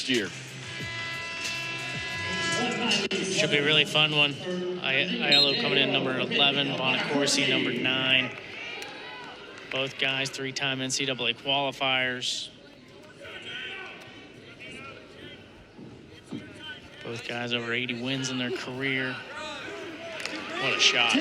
last year. Should be a really fun one. Aiello coming in number 11, Bonaccorsi number 9. Both guys 3-time NCAA qualifiers. Both guys over 80 wins in their career. What a shot.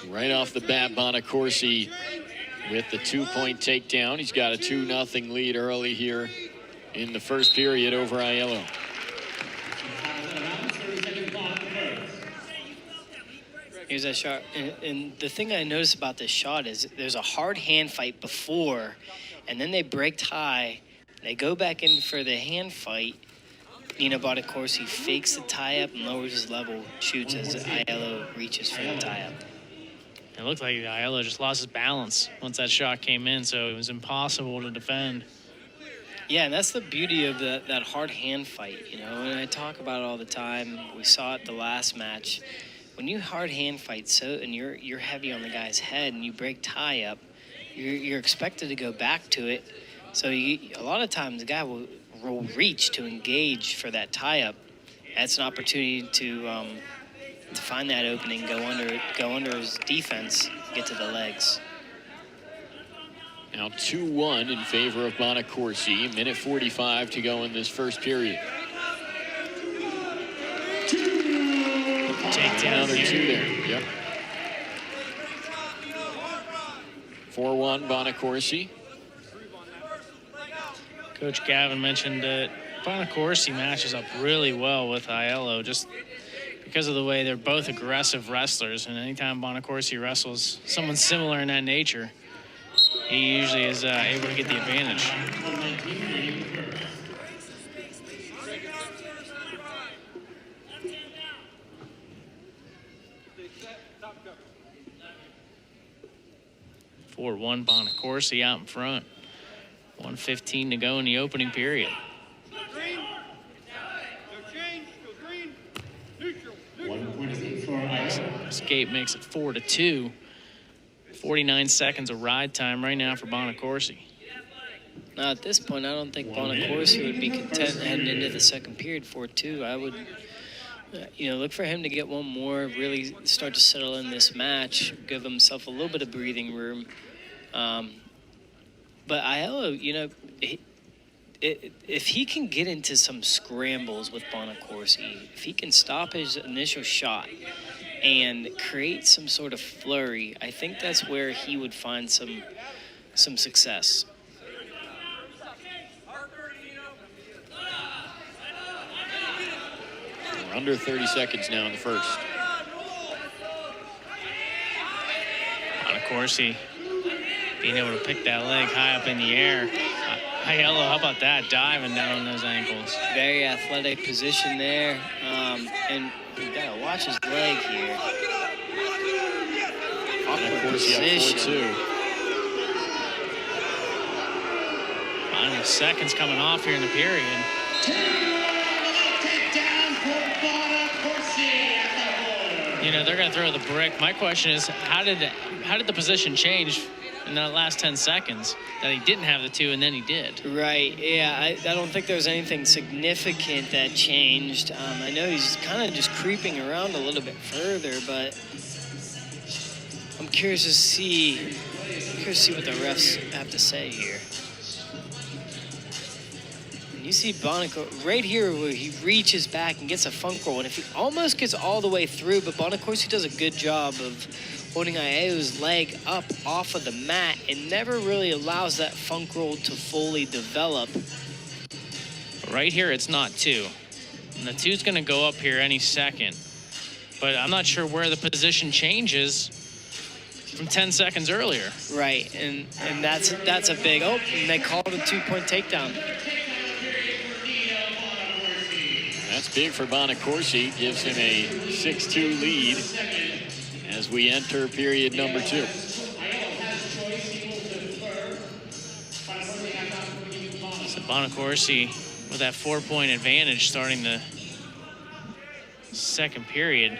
Right off the bat, Bonaccorsi with the 2-point takedown. He's got a 2-0 lead early here in the first period over Aiello. Here's that shot. And the thing I noticed about this shot is there's a hard hand fight before, and then they break tie. They go back in for the hand fight. Nino Bonaccorsi fakes the tie-up and lowers his level, shoots as Aiello reaches for the tie-up. It looked like Aiello just lost his balance once that shot came in, so it was impossible to defend. Yeah, and that's the beauty of that hard hand fight, you know, and I talk about it all the time. We saw it the last match. When you hard hand fight and you're heavy on the guy's head and you break tie up, you're expected to go back to it. So a lot of times the guy will reach to engage for that tie up. That's an opportunity to find that opening, go under his defense, get to the legs. Now 2-1 in favor of Bonaccorsi. Minute 45 to go in this first period. Another 2 there. Yep. 4-1 Bonaccorsi. Coach Gavin mentioned that Bonaccorsi matches up really well with Aiello just because of the way they're both aggressive wrestlers. And anytime Bonaccorsi wrestles someone similar in that nature, he usually is able to get the advantage. (4-1) Bonaccorsi out in front. 1:15 to go in the opening period. Escape makes it 4-2. 49 seconds of ride time right now for Bonaccorsi. Now at this point, I don't think Bonaccorsi would be content heading into the second period 4-2. I would, look for him to get one more, really start to settle in this match, give himself a little bit of breathing room. But Aiello, if he can get into some scrambles with Bonaccorsi, if he can stop his initial shot and create some sort of flurry, I think that's where he would find some success. We're under 30 seconds now in the first. Bonaccorsi being able to pick that leg high up in the air. Aiello, how about that, diving down on those ankles? Very athletic position there, and you gotta watch his leg here. Awkward position. 4-2. Seconds coming off here in the period. They're going to throw the brick. My question is, how did the position change in the last 10 seconds that he didn't have the 2 and then he did? Right, yeah, I don't think there was anything significant that changed. I know he's kind of just creeping around a little bit further, but I'm curious to see what the refs have to say here. You see Bonaccorsi right here where he reaches back and gets a funk roll, and if he almost gets all the way through, but Bonaccorsi does a good job of holding Aiello's leg up off of the mat and never really allows that funk roll to fully develop. Right here, it's not 2. And the 2's going to go up here any second. But I'm not sure where the position changes from 10 seconds earlier. Right, and that's a big, and they called a 2-point takedown. That's big for Bonaccorsi, gives him a 6-2 lead as we enter period number 2. So Bonaccorsi with that 4-point advantage starting the second period.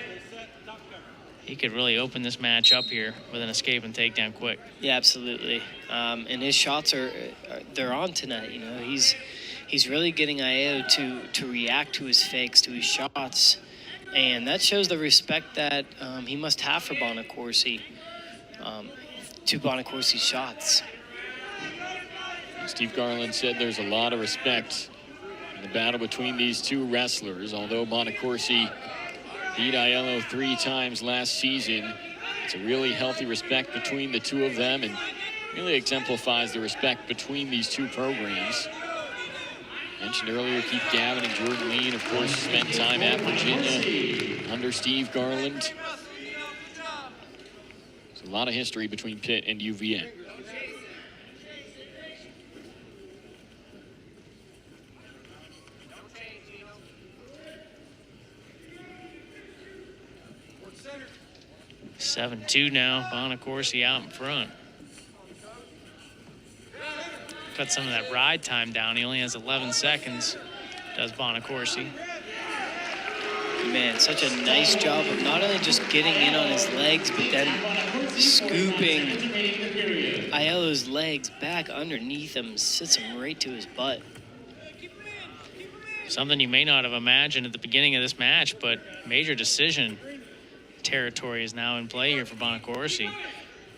he could really open this match up here with an escape and takedown quick. Yeah, absolutely. And his shots they're on tonight. You know, he's really getting Aiello to react to his fakes, to his shots, and that shows the respect that he must have for Bonaccorsi, to Bonaccorsi's shots. Steve Garland said there's a lot of respect in the battle between these two wrestlers. Although Bonaccorsi beat Aiello 3 times last season, it's a really healthy respect between the two of them and really exemplifies the respect between these two programs. Mentioned earlier, Keith Gavin and Jordan Lean, of course, spent time at Virginia under Steve Garland. There's a lot of history between Pitt and UVA. Seven 2 now. Bonaccorsi out in front. Cut some of that ride time down. He only has 11 seconds, does Bonaccorsi. Man, such a nice job of not only just getting in on his legs, but then scooping Aiello's legs back underneath him, sits him right to his butt. Something you may not have imagined at the beginning of this match, but major decision territory is now in play here for Bonaccorsi.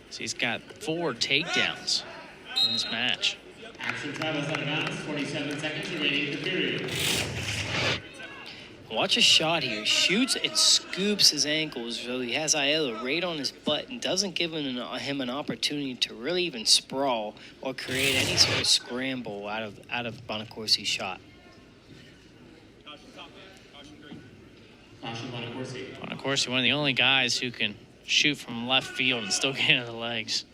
So he's got 4 takedowns in this match. Action time is out of bounds, 27 seconds remaining in the period. Watch a shot here. Shoots and scoops his ankles, so he has Aiello right on his butt and doesn't give him an opportunity to really even sprawl or create any sort of scramble out of Bonaccorsi's shot. Bonaccorsi, one of the only guys who can shoot from left field and still get into the legs.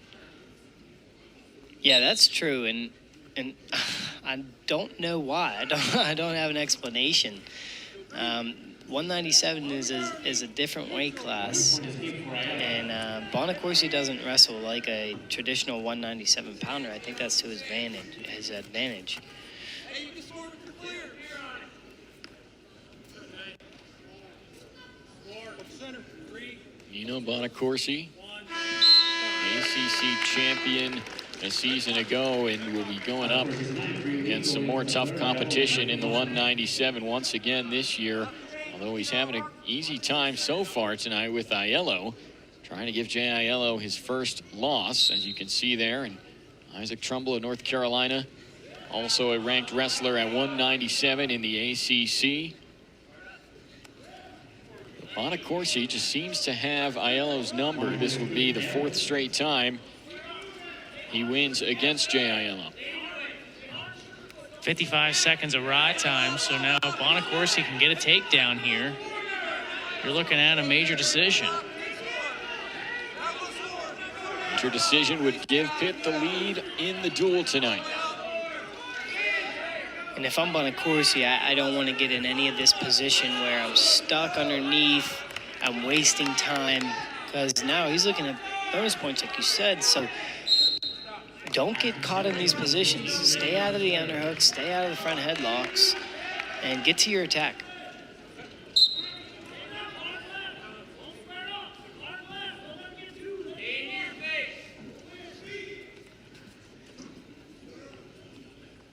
Yeah, that's true, and I don't know why. I don't have an explanation. 197 is a different weight class, and Bonaccorsi doesn't wrestle like a traditional 197 pounder. I think that's to his advantage. Nino Bonaccorsi, ACC champion a season ago, and will be going up against some more tough competition in the 197 once again this year. Although he's having an easy time so far tonight with Aiello, trying to give Jay Aiello his first loss, as you can see there. And Isaac Trumbull of North Carolina, also a ranked wrestler at 197 in the ACC. Bonaccorsi just seems to have Aiello's number. This will be the 4th straight time he wins against Jay Aiello. 55 seconds of ride time, so now Bonaccorsi can get a takedown here. You're looking at a major decision. Major decision would give Pitt the lead in the duel tonight. And if I'm Bonaccorsi, I don't want to get in any of this position where I'm stuck underneath, I'm wasting time, because now he's looking at bonus points, like you said. So don't get caught in these positions. Stay out of the underhooks, stay out of the front headlocks, and get to your attack.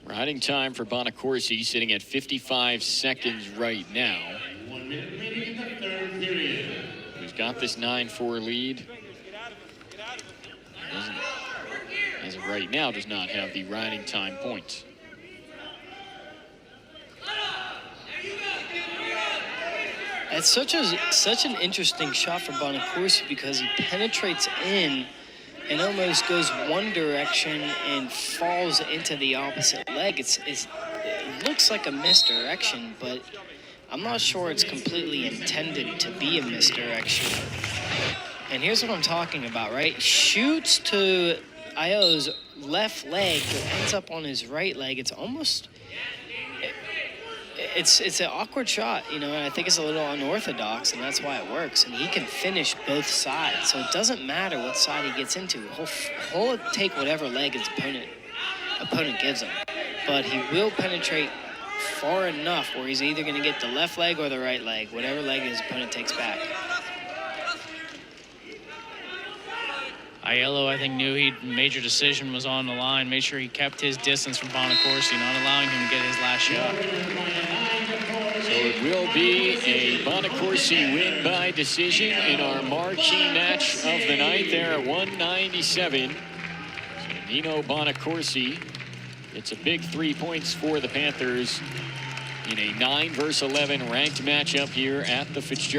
Riding time for Bonaccorsi sitting at 55 seconds right now. 1 minute remaining in the 3rd period. He's got this 9-4 lead. Doesn't, as of right now, does not have the riding time points. It's such an interesting shot for Bonaccorsi because he penetrates in and almost goes one direction and falls into the opposite leg. It looks like a misdirection, but I'm not sure it's completely intended to be a misdirection. And here's what I'm talking about, right? Shoots to Aiello's left leg, but ends up on his right leg. It's almost... It's an awkward shot, you know, and I think it's a little unorthodox, and that's why it works. And he can finish both sides, so it doesn't matter what side he gets into. He'll take whatever leg his opponent gives him, but he will penetrate far enough where he's either going to get the left leg or the right leg, whatever leg his opponent takes back. Aiello, I think, knew major decision was on the line, made sure he kept his distance from Bonaccorsi, not allowing him to get his last shot. So it will be a Bonaccorsi win by decision in our marquee match of the night there at 197. So Nino Bonaccorsi, it's a big 3 points for the Panthers in a 9 versus 11 ranked matchup here at the Fitzgerald.